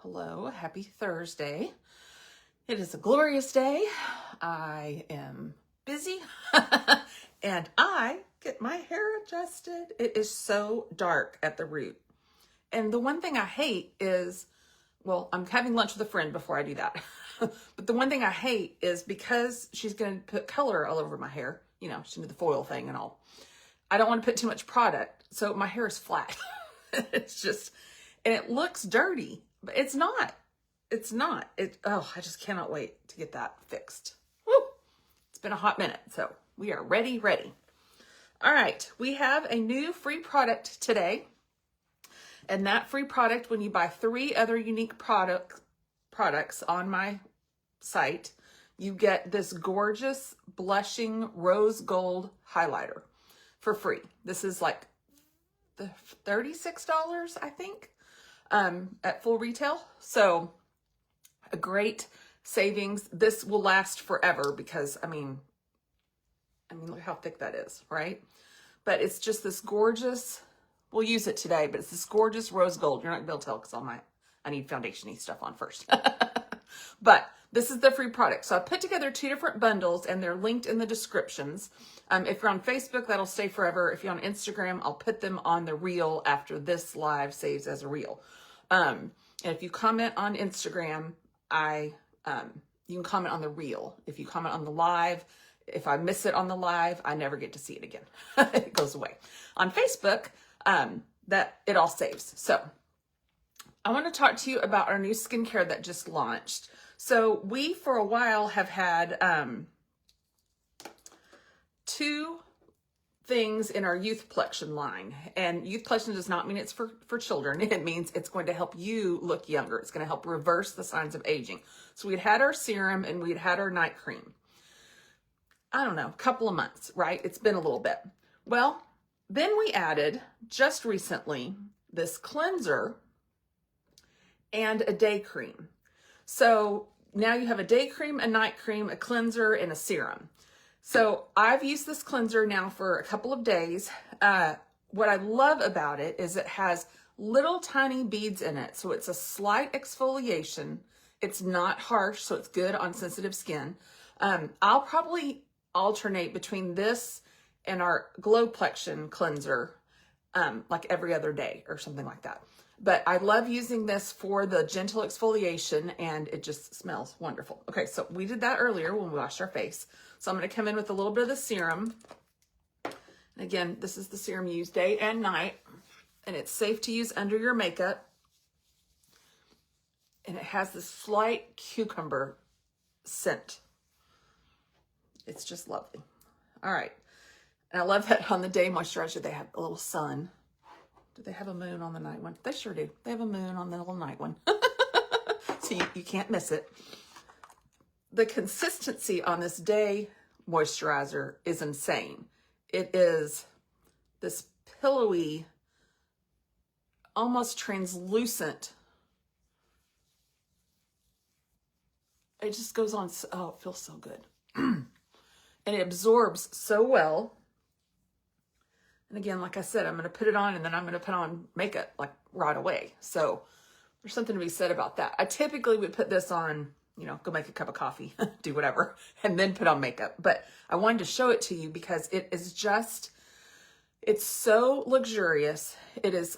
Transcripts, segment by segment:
Hello, happy Thursday. It is a glorious day. I am busy and I get my hair adjusted. It is so dark at the root. And the one thing I hate is, well, I'm having lunch with a friend before I do that. But the one thing I hate is because she's going to put color all over my hair, you know, she's going to do the foil thing and all. I don't want to put too much product. So my hair is flat. It's just, and it looks dirty. But it's not. It's not. I just cannot wait to get that fixed. Woo! It's been a hot minute, so we are ready. All right, we have a new free product today. And that free product, when you buy 3 other unique products on my site, you get this gorgeous blushing rose gold highlighter for free. This is like the $36, I think. At full retail. So a great savings. This will last forever because I mean, look how thick that is, right? But it's just this gorgeous, we'll use it today, but it's this gorgeous rose gold. You're not gonna be able to tell because I need foundation-y stuff on first. But this is the free product. So I put together 2 different bundles and they're linked in the descriptions. If you're on Facebook, that'll stay forever. If you're on Instagram, I'll put them on the reel after this live saves as a reel. And if you comment on Instagram, you can comment on the reel. If you comment on the live, if I miss it on the live, I never get to see it again. It goes away. On Facebook, that it all saves. So I want to talk to you about our new skincare that just launched. So we, for a while, have had 2 things in our Youth Plexion line. And Youth Plexion does not mean it's for children. It means it's going to help you look younger. It's going to help reverse the signs of aging. So we'd had our serum and we'd had our night cream. I don't know, a couple of months, right? It's been a little bit. Well, then we added, just recently, this cleanser and a day cream. So now you have a day cream, a night cream, a cleanser, and a serum. So I've used this cleanser now for a couple of days. What I love about it is it has little tiny beads in it. So it's a slight exfoliation. It's not harsh, so it's good on sensitive skin. I'll probably alternate between this and our Glow Plexion cleanser like every other day or something like that. But I love using this for the gentle exfoliation and it just smells wonderful. Okay, so we did that earlier when we washed our face. So I'm going to come in with a little bit of the serum. And again, this is the serum you use day and night. And it's safe to use under your makeup. And it has this slight cucumber scent. It's just lovely. All right. And I love that on the day moisturizer, they have a little sun. Do they have a moon on the night one? They sure do. They have a moon on the little night one. So you can't miss it. The consistency on this day moisturizer is insane. It is this pillowy, almost translucent. It just goes on. Oh, it feels so good. And it absorbs so well. And again, like I said, I'm going to put it on and then I'm going to put on makeup like right away. So there's something to be said about that. I typically would put this on, you know, go make a cup of coffee, do whatever, and then put on makeup. But I wanted to show it to you because it is just, it's so luxurious. It is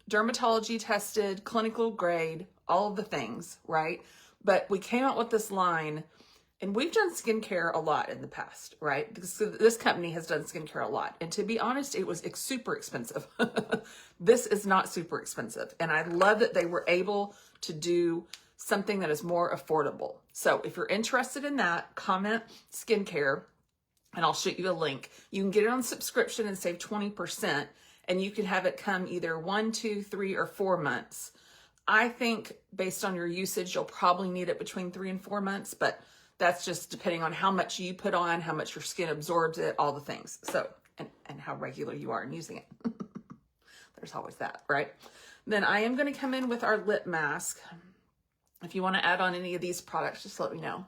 dermatology tested, clinical grade, all of the things, right? But we came out with this line. And we've done skincare a lot in the past, right? This company has done skincare a lot. And to be honest, it was super expensive. This is not super expensive. And I love that they were able to do something that is more affordable. So if you're interested in that, comment skincare and I'll shoot you a link. You can get it on subscription and save 20%. And you can have it come either 1, 2, 3, or 4 months. I think based on your usage, you'll probably need it between 3 and 4 months, but that's just depending on how much you put on, how much your skin absorbs it, all the things. So, and how regular you are in using it. There's always that, right? Then I am going to come in with our lip mask. If you want to add on any of these products, just let me know.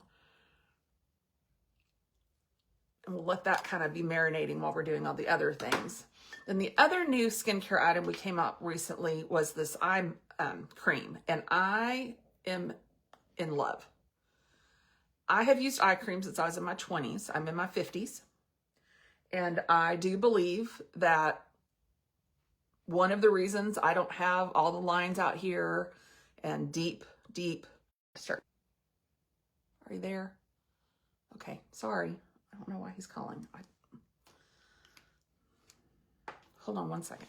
And we'll let that kind of be marinating while we're doing all the other things. Then the other new skincare item we came out recently was this eye cream, and I am in love. I have used eye cream since I was in my 20s. I'm in my 50s. And I do believe that one of the reasons I don't have all the lines out here and deep. Are you there? Okay, sorry. I don't know why he's calling. Hold on one second.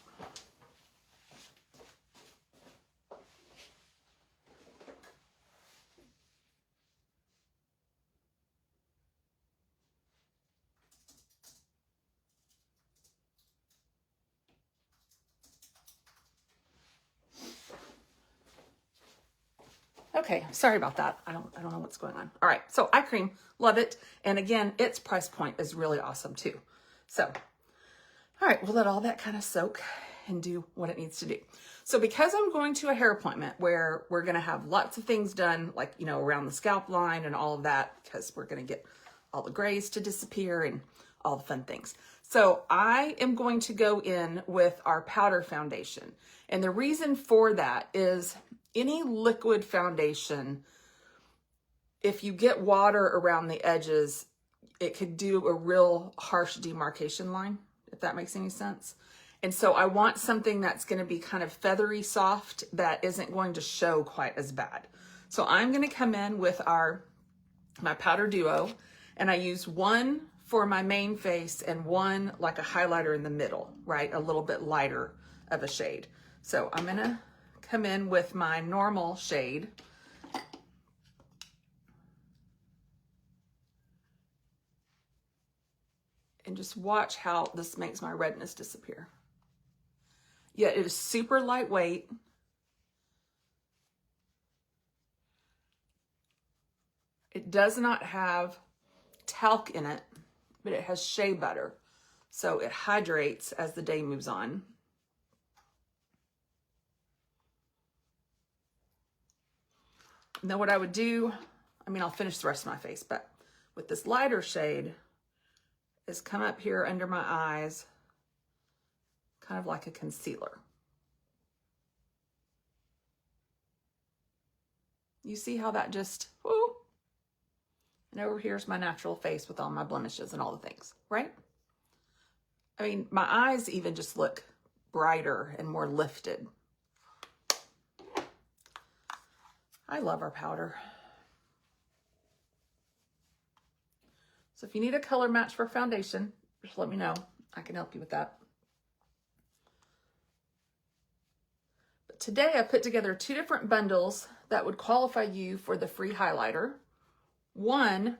Okay, sorry about that. I don't know what's going on. All right, so eye cream, love it. And again, its price point is really awesome too. So, all right, we'll let all that kind of soak and do what it needs to do. So because I'm going to a hair appointment where we're gonna have lots of things done, like, you know, around the scalp line and all of that, because we're gonna get all the grays to disappear and all the fun things. So I am going to go in with our powder foundation. And the reason for that is any liquid foundation, if you get water around the edges, it could do a real harsh demarcation line, if that makes any sense. And so I want something that's going to be kind of feathery soft that isn't going to show quite as bad. So I'm going to come in with my powder duo, and I use one for my main face and one like a highlighter in the middle, right? A little bit lighter of a shade. So I'm going to come in with my normal shade. And just watch how this makes my redness disappear. Yeah, it is super lightweight. It does not have talc in it, but it has shea butter. So it hydrates as the day moves on. And then what I would do, I mean, I'll finish the rest of my face, but with this lighter shade, is come up here under my eyes, kind of like a concealer. You see how that just, whoo. And over here's my natural face with all my blemishes and all the things, right? I mean, my eyes even just look brighter and more lifted. I love our powder. So if you need a color match for foundation, just let me know. I can help you with that. But today I put together 2 different bundles that would qualify you for the free highlighter. One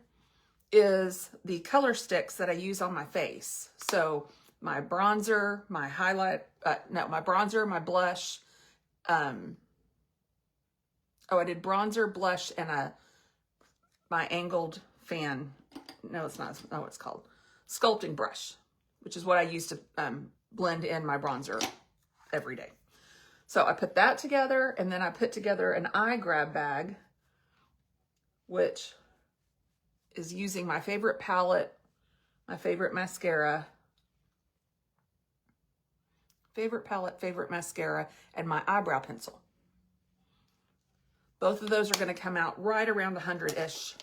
is the color sticks that I use on my face. So my bronzer, my my bronzer, my blush. I did bronzer, blush, and my angled fan. No, it's not. No, it's called sculpting brush, which is what I use to blend in my bronzer every day. So I put that together, and then I put together an eye grab bag, which is using my favorite palette, my favorite mascara, favorite mascara, and my eyebrow pencil. Both of those are going to come out right around 100-ish,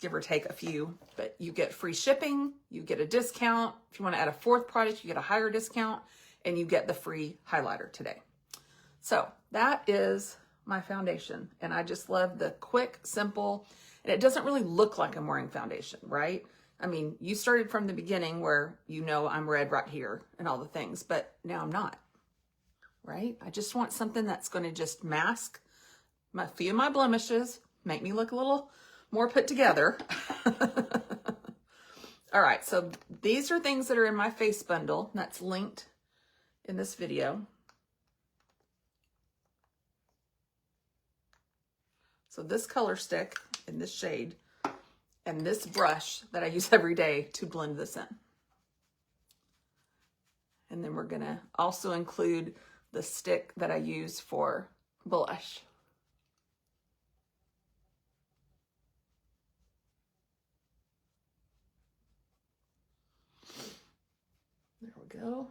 give or take a few, but you get free shipping, you get a discount. If you want to add a 4th product, you get a higher discount, and you get the free highlighter today. So that is my foundation, and I just love the quick, simple, and it doesn't really look like I'm wearing foundation, right? I mean, you started from the beginning where you know I'm red right here and all the things, but now I'm not, right? I just want something that's going to just mask a few of my blemishes, make me look a little more put together. All right, so these are things that are in my face bundle that's linked in this video. So this color stick in this shade and this brush that I use every day to blend this in. And then we're gonna also include the stick that I use for blush. There we go.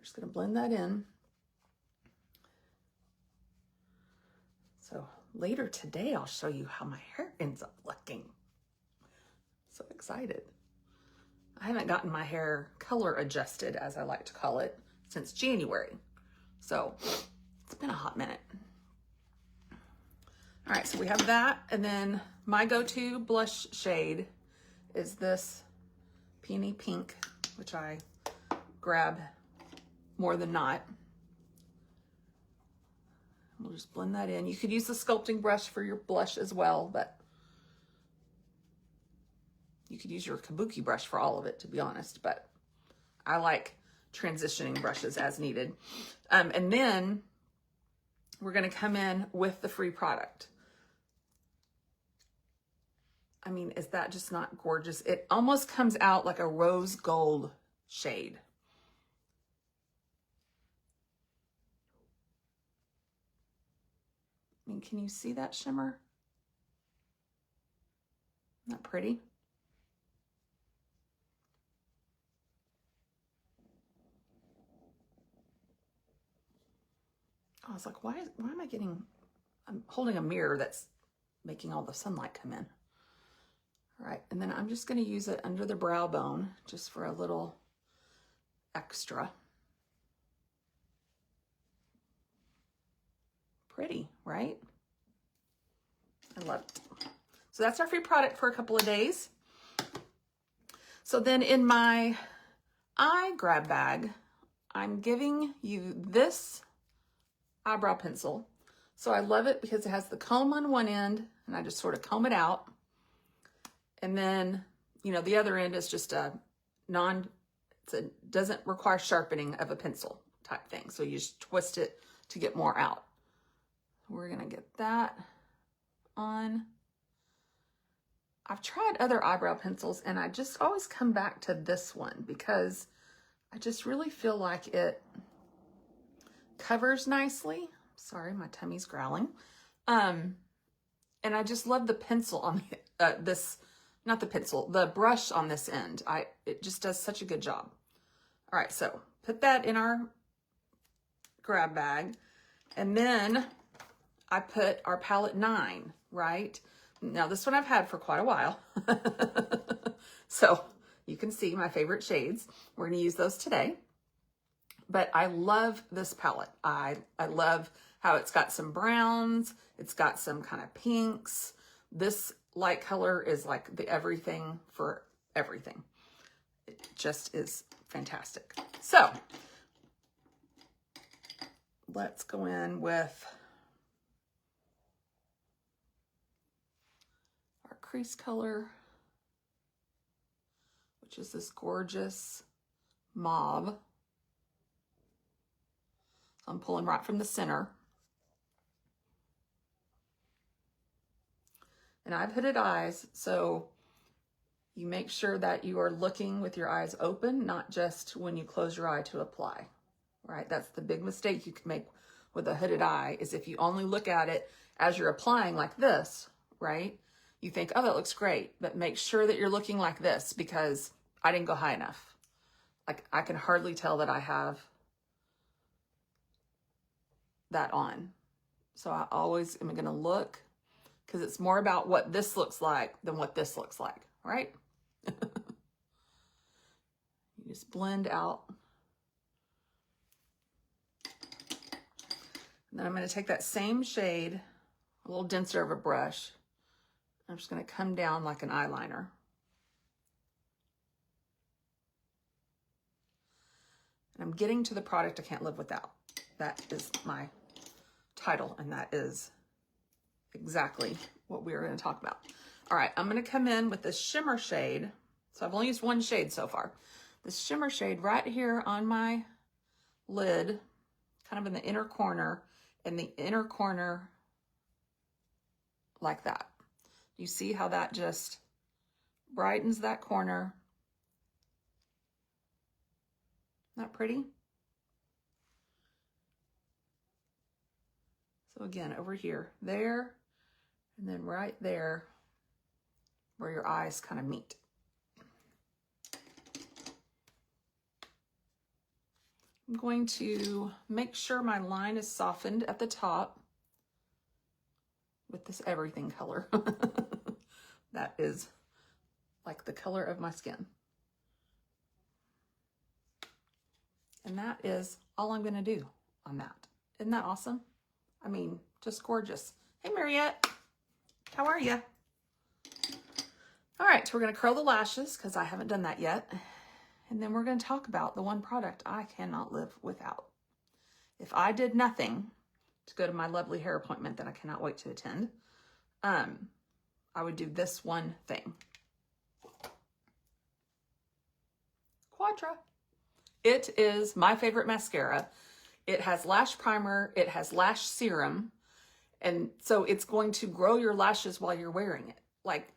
just going to blend that in. So later today, I'll show you how my hair ends up looking. So excited. I haven't gotten my hair color adjusted, as I like to call it, since January. So it's been a hot minute. All right, so we have that. And then my go-to blush shade is this Peony Pink, which I grab more than not. We'll just blend that in. You could use the sculpting brush for your blush as well, but you could use your kabuki brush for all of it, to be honest, but I like transitioning brushes as needed. And then we're gonna come in with the free product. I mean, is that just not gorgeous? It almost comes out like a rose gold shade. I mean, can you see that shimmer? Isn't that pretty? I was like, why am I getting, I'm holding a mirror that's making all the sunlight come in. All right, and then I'm just gonna use it under the brow bone just for a little extra. Pretty, right? I love it. So that's our free product for a couple of days. So then in my eye grab bag, I'm giving you this eyebrow pencil. So I love it because it has the comb on one end and I just sort of comb it out. And then, you know, the other end is just a doesn't require sharpening of a pencil type thing. So you just twist it to get more out. We're gonna get that on. I've tried other eyebrow pencils and I just always come back to this one because I just really feel like it covers nicely. Sorry, my tummy's growling. And I just love the pencil on the brush on this end. It just does such a good job. All right, so put that in our grab bag. And then I put our palette 9, right? Now this one I've had for quite a while. So you can see my favorite shades. We're gonna use those today. But I love this palette. I love how it's got some browns, it's got some kind of pinks. This light color is like the everything for everything. It just is fantastic. So let's go in with our crease color, which is this gorgeous mauve. So I'm pulling right from the center. And I've hooded eyes, so you make sure that you are looking with your eyes open, not just when you close your eye to apply, right? That's the big mistake you can make with a hooded eye, is if you only look at it as you're applying like this, right? You think, oh, that looks great, but make sure that you're looking like this because I didn't go high enough. Like I can hardly tell that I have that on. So I always am gonna look, because it's more about what this looks like than what this looks like, right? You just blend out. And then I'm going to take that same shade, a little denser of a brush. I'm just going to come down like an eyeliner. And I'm getting to the product I can't live without. That is my title, and that is exactly what we're going to talk about. All right, I'm going to come in with this shimmer shade. So I've only used one shade so far. This shimmer shade right here on my lid, kind of in the inner corner, and the inner corner like that. You see how that just brightens that corner? Isn't that pretty? So again, over here, there, and then right there where your eyes kind of meet. I'm going to make sure my line is softened at the top with this everything color. That is like the color of my skin. And that is all I'm gonna do on that. Isn't that awesome? I mean, just gorgeous. Hey, Mariette, how are you? All right, so we're gonna curl the lashes because I haven't done that yet. And then we're gonna talk about the one product I cannot live without. If I did nothing to go to my lovely hair appointment that I cannot wait to attend, I would do this one thing. Quadra. It is my favorite mascara. It has lash primer, it has lash serum, and so it's going to grow your lashes while you're wearing it. Like,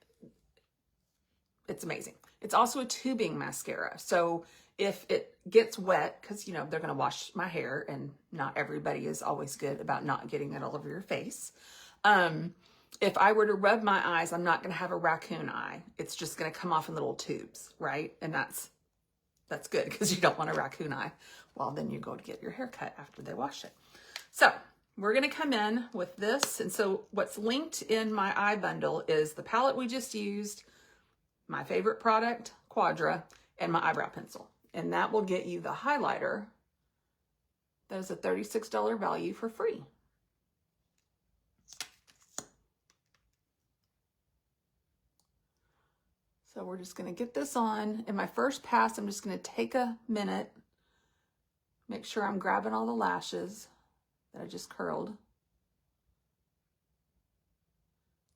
it's amazing. It's also a tubing mascara. So if it gets wet, because, you know, they're going to wash my hair and not everybody is always good about not getting it all over your face. If I were to rub my eyes, I'm not going to have a raccoon eye. It's just going to come off in little tubes, right? And that's good because you don't want a raccoon eye. Well, then you go to get your hair cut after they wash it. So we're going to come in with this. And so what's linked in my eye bundle is the palette we just used, my favorite product, Quadra, and my eyebrow pencil. And that will get you the highlighter. That is a $36 value for free. So we're just going to get this on. In my first pass, I'm just going to take a minute, make sure I'm grabbing all the lashes that I just curled.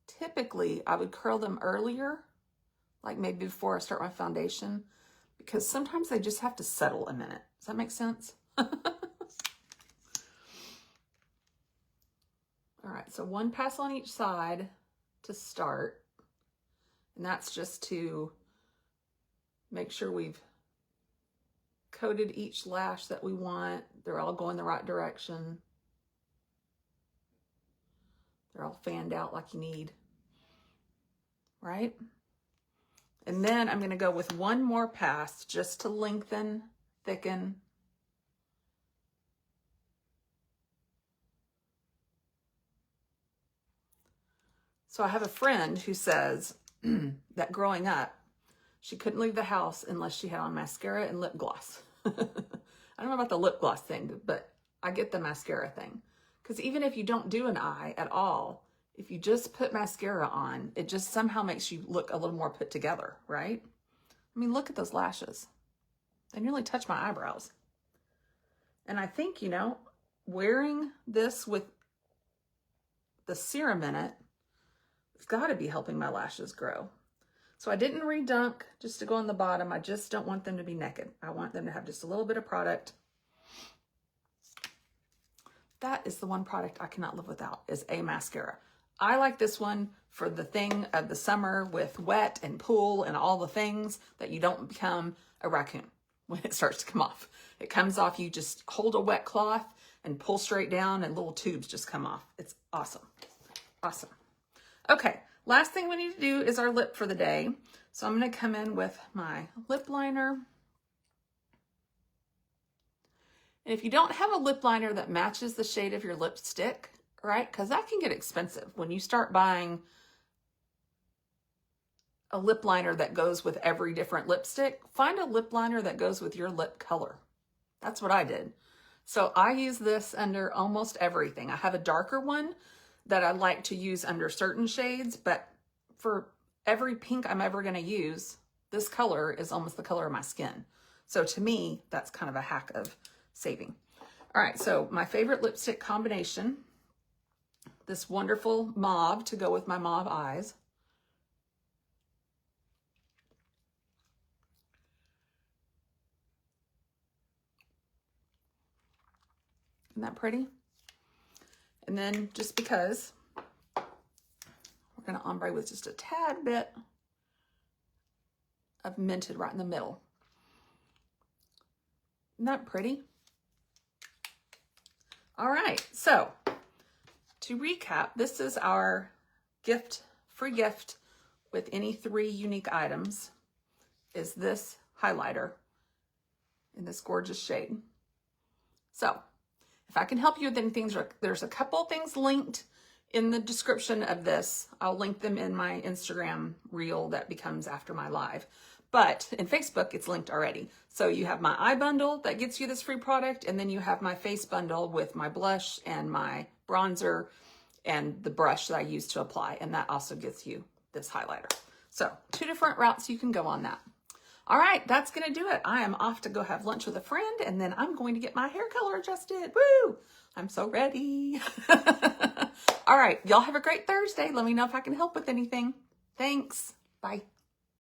Typically, I would curl them earlier, like maybe before I start my foundation, because sometimes they just have to settle a minute. Does that make sense? All right, so one pass on each side to start. And that's just to make sure we've coated each lash that we want. They're all going the right direction. They're all fanned out like you need, right? And then I'm gonna go with one more pass just to lengthen, thicken. So I have a friend who says that growing up, she couldn't leave the house unless she had on mascara and lip gloss. I don't know about the lip gloss thing, but I get the mascara thing. Because even if you don't do an eye at all, if you just put mascara on, it just somehow makes you look a little more put together, right? I mean, look at those lashes. They nearly touch my eyebrows. And I think, you know, wearing this with the serum in it, it's got to be helping my lashes grow. So I didn't redunk just to go on the bottom. I just don't want them to be naked. I want them to have just a little bit of product. That is the one product I cannot live without, is a mascara. I like this one for the thing of the summer with wet and pool and all the things that you don't become a raccoon when it starts to come off. It comes off, you just hold a wet cloth and pull straight down and little tubes just come off. It's awesome. Awesome. Okay, last thing we need to do is our lip for the day. So I'm going to come in with my lip liner. And if you don't have a lip liner that matches the shade of your lipstick, right? Because that can get expensive. When you start buying a lip liner that goes with every different lipstick, find a lip liner that goes with your lip color. That's what I did. So I use this under almost everything. I have a darker one that I like to use under certain shades, but for every pink I'm ever going to use, this color is almost the color of my skin. So to me, that's kind of a hack of saving. All right, so my favorite lipstick combination, this wonderful mauve to go with my mauve eyes. Isn't that pretty? And then just because, we're going to ombre with just a tad bit of Mented right in the middle. Isn't that pretty? All right, so to recap, this is our gift, free gift with any 3 unique items, is this highlighter in this gorgeous shade. So if I can help you with anything, there's a couple things linked in the description of this. I'll link them in my Instagram reel that becomes after my live. But in Facebook, it's linked already. So you have my eye bundle that gets you this free product, and then you have my face bundle with my blush and my bronzer and the brush that I use to apply. And that also gets you this highlighter. So 2 different routes you can go on that. All right, that's going to do it. I am off to go have lunch with a friend, and then I'm going to get my hair color adjusted. Woo! I'm so ready. All right, y'all have a great Thursday. Let me know if I can help with anything. Thanks. Bye.